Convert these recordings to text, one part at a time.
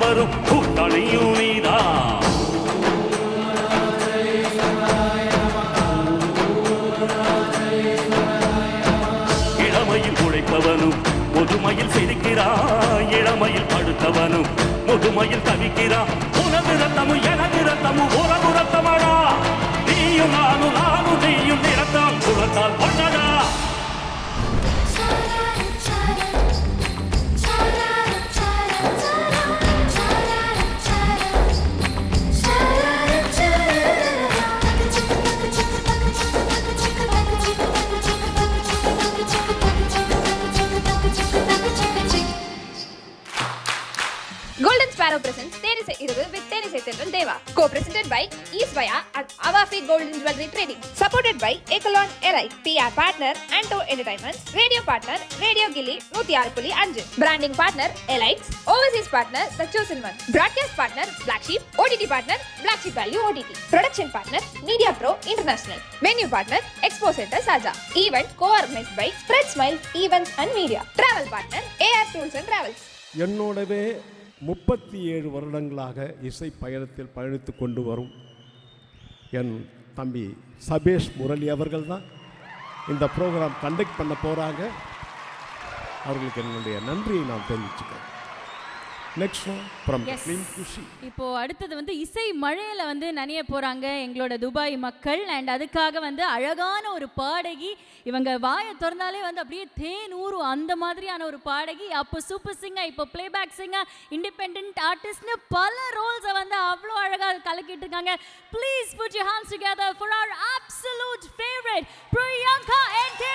வரும் கூட்டணியும் நீதான். இளமையில் உழைப்பவனும் முதுமையில் சிரிக்கிறான், இளமையில் படுத்தவனும் முதுமையில் தவிக்கிறான். உனது ரத்தமும் எனது ரத்தமும் உறவு ரத்தமாடா, நீயும் நானும் நானும் நீயும் நிறத்தான் குலத்தால் கொண்டடா. Golden Sparrow presents Thenisai Iruvu with Thenisai Central Deva. Co-presented by Eastwaya and Avafi Golden Jewelry Trading. Supported by Ekalon Elite. PR partner Anto Entertainments. Radio partner Radio Gilly 106.5. Branding partner Elite. Overseas partner The Chosen One. Broadcast partner Black Sheep. OTT partner Black Sheep Value OTT. Production partner Media Pro International. Venue partner Expo Center Saja. Event co-organized by Spread Smile Events and Media. Travel partner AR Tools and Travels. என்னோடவே 37 வருடங்களாக இசை பயணத்தில் பயணித்து கொண்டு வரும் என் தம்பி சபேஷ் முரளி அவர்கள் தான் இந்த ப்ரோக்ராம் கண்டக்ட் பண்ண போகிறாங்க. அவர்களுக்கு என்னுடைய நன்றியை நான் தெரிவிச்சுக்கிறேன். நெக்ஸ்ட் ஃப்ரம் ஃபிலிம் குஷி. இப்போ அடுத்தது வந்து இசை மழையில வந்து நனைய போறாங்க எங்களோட துபாய் மக்கள். அண்ட் அதுக்காக வந்து அழகான ஒரு பாடகி, இவங்க வாயை திறந்தாலே வந்து அப்படியே தேன் ஊறும் அந்த மாதிரியான ஒரு பாடகி. அப்போ சூப்பர் சிங்கர், இப்போ பிளேபேக் சிங்கர், இண்டிபெண்டன்ட் ஆர்டிஸ்ட்னு பல ரோல்ஸை வந்து அவ்வளோ அழகாக கலக்கிட்டு இருக்காங்க. Please put your hands together for our absolute favourite Priyanka NK.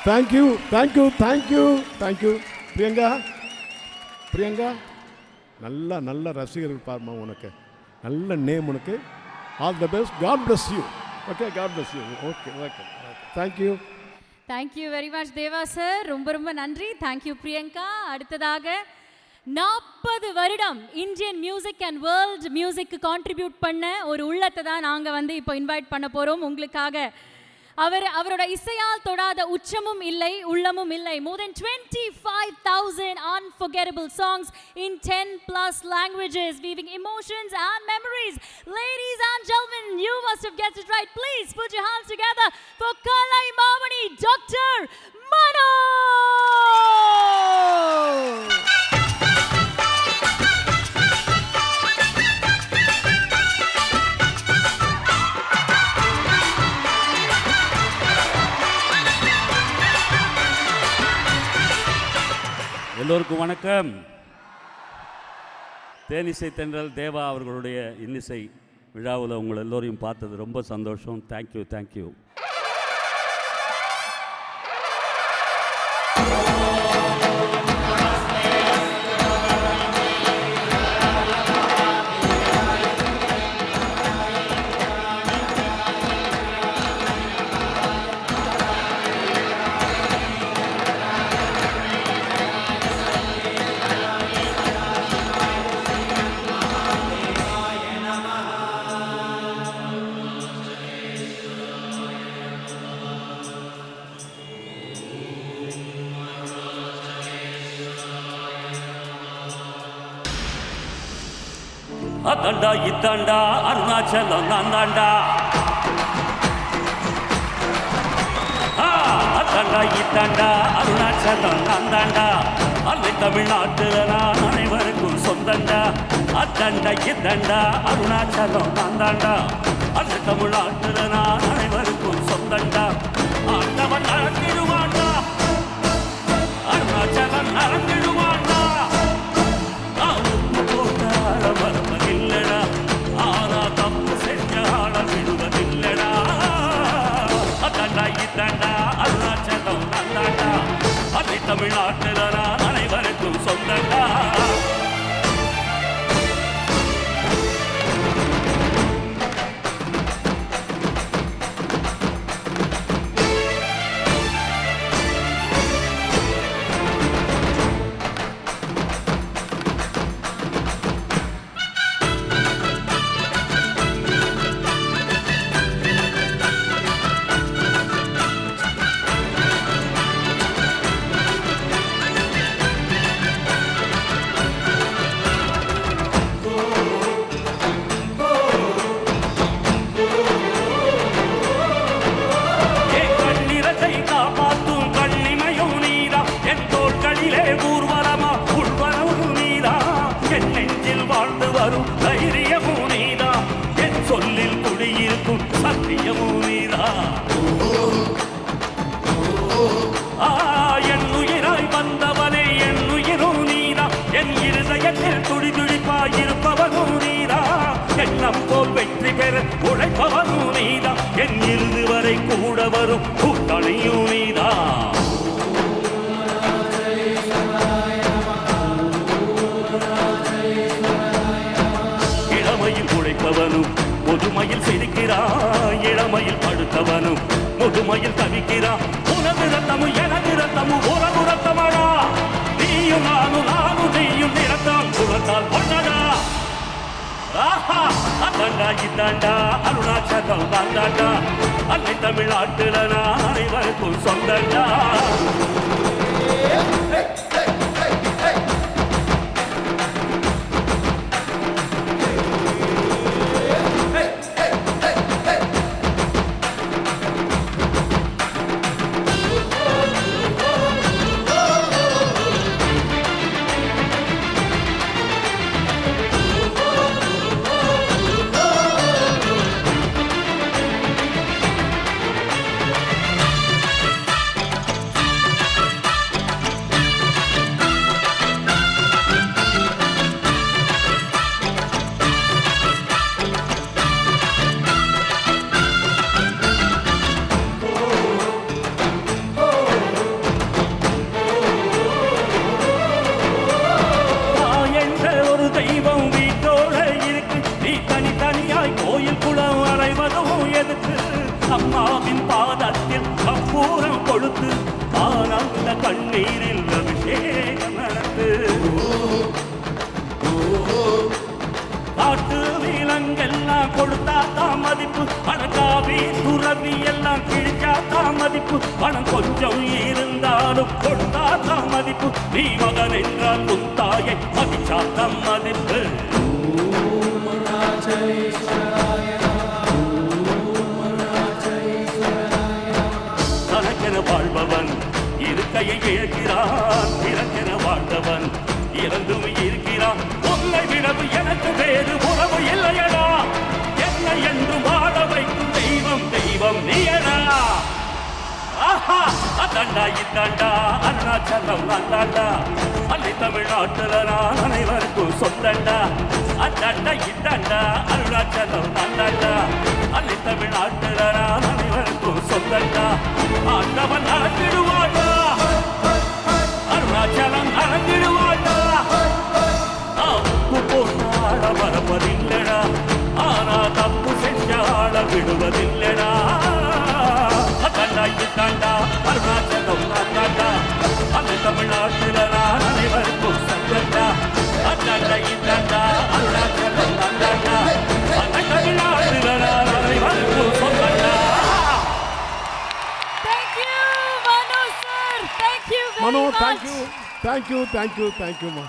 Thank you thank you thank you thank you. Priyanka Priyanka நல்ல நல்ல ரசிகர்கள் பாருமா, உனக்கு நல்ல நேம், உனக்கு all the best. God bless you. Okay, God bless you. Okay okay thank you. Thank you very much Deva sir, ரொம்ப ரொம்ப நன்றி. தேங்க்யூ பிரியங்கா. அடுத்ததாக 40 வருடம் Indian music and world music contribute பண்ண ஒரு உள்ளத்தை தான் நாங்கள் வந்து இப்போ இன்வைட் பண்ண போகிறோம் உங்களுக்காக. அவரோட இசையால் தொடாத உச்சமும் இல்லை உள்ளமும் இல்லை. More than 25,000 unforgettable songs in 10+ languages, weaving emotions and memories. Ladies and gentlemen, you must have guessed it right. Please put your hands together for Kalai Mamani, Dr. Mano. எல்லோருக்கும் வணக்கம். தேனிசை தென்றல் தேவா அவர்களுடைய இன்னிசை விழாவில் உங்களை எல்லோரையும் பார்த்தது ரொம்ப சந்தோஷம். Thank you thank you. அதாண்டா இதாண்டா அருணாச்சலம் நான் தாண்டா. அதாண்டா இதாண்டா அருணாச்சலம் நான் தாண்டா. அன்னை தமிழ்நாட்டில் நான் அனைவருக்கும் சொந்தண்டா. அதாண்டா இதாண்டா அருணாச்சலம் நான் தாண்டா. அன்னை தமிழ்நாட்டில் நான் அனைவருக்கும் சொந்தண்டா. ஆண்டவன் நடத்திடுவாண்டா, அருணாச்சலம் நடத்திடுவாண்டா. மறப்பதில்லடா, ஆனா தப்பு செஞ்சால விடுவதில்லடா. அதாண்டா இதாண்டா அருணாச்சலம் நந்தாண்டா. அதை தமிழ்நாட்டில் நான் அனைவருக்கும் சொந்தண்டா. உழைப்பவனும் நீதா, என் இறுதி வரை கூட வரும் கூட்டணியும் நீதா. இளமையில் உழைப்பவனும் முதுமையில் சிரிக்கிறாய். இளமையில் படுத்தவனும் முதுமையில் தவிக்கிறான். உனது ரத்தமும் எனது ரத்தமும் உறவு ரத்தமாடா. நீயும் நானும் நானும் நீயும் நிறத்தால் குலத்தால் பொன்னடா. அதாண்டா இதாண்டா அருணாச்சலம் தாண்டாண்டா. அன்னை தமிழ்நாட்டில் நான் அனைவருக்கும் சொந்தண்டா. கண்ணீரில் அபிஷேகம் நடந்து காட்டு விலங்கெல்லாம் கொடுத்தா தான் மதிப்பு பணக்காவி துறவி எல்லாம் கிழிச்சா தான் மதிப்பு பணம் கொஞ்சம் இருந்தாலும் கொடுத்தா தான் மதிப்பு நீ மகன் என்றால் முத்தாயை மதிச்சா தான் மதிப்பு தனக்கென வாழ்பவன் இருக்கையை இழக்கிறான் பிறக்கென வாழ்ந்தவன் இறந்தும் இருக்கிறான் உன்னை விடவு எனக்கு வேறு உறவு இல்லையடா என்னை என்றும் வாழ வைக்கும் தெய்வம் தெய்வம் நீயடா ஆஹா அதாண்டா இதாண்டா அருணாச்சலம் அந்தாண்டா அள்ளி தமிழ்நாட்டுல நான் அனைவருக்கும் சொந்தண்டா அதாண்டா இதாண்டா அருணாச்சலம் அந்தாண்டா அள்ளி தமிழ்நாட்டுல நான் அனைவருக்கும் சொந்தண்டா ஆண்டவன் நடத்திடுவாடா அருணாச்சலம் நடத்திடுவாடா உப்பு போட்டாட மறப்பதில்லடா ஆனா தப்பு செஞ்சாட விடுவதில்லடா அதாண்டா இதாண்டா அருணாச்சலம் அந்தாண்டா அந்த தமிழ்நாட்டில் நான் அனைவருக்கும் சொந்தண்டா அதாண்டா இதாண்டா அருணாச்சலம் அந்தாண்டா அந்த தமிழ்நாட்டில் நான் அனைவருக்கும் சொந்தண்டா. மனோ தேங்க்யூமா.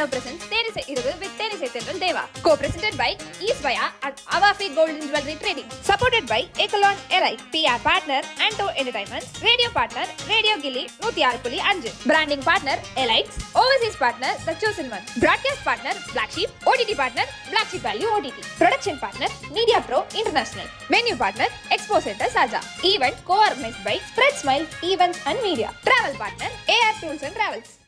Presents Thenisai Iruvu with Thenisai Tendral Deva. Co-presented by Isvaya and Avafi Gold and Jewelry Trading. Supported by Ekalon Erai. PR partner Anto Entertainment. Radio partner Radio Gilly 106.5. Branding partner Elites. Overseas partner The Chosen One. Broadcast partner Black Sheep. OTT partner Black Sheep Value OTT. Production partner Media Pro International. Venue partner Expo Center Saja. Event co-organized by Spread Smile Events and Media. Travel partner AR Tools and Travels.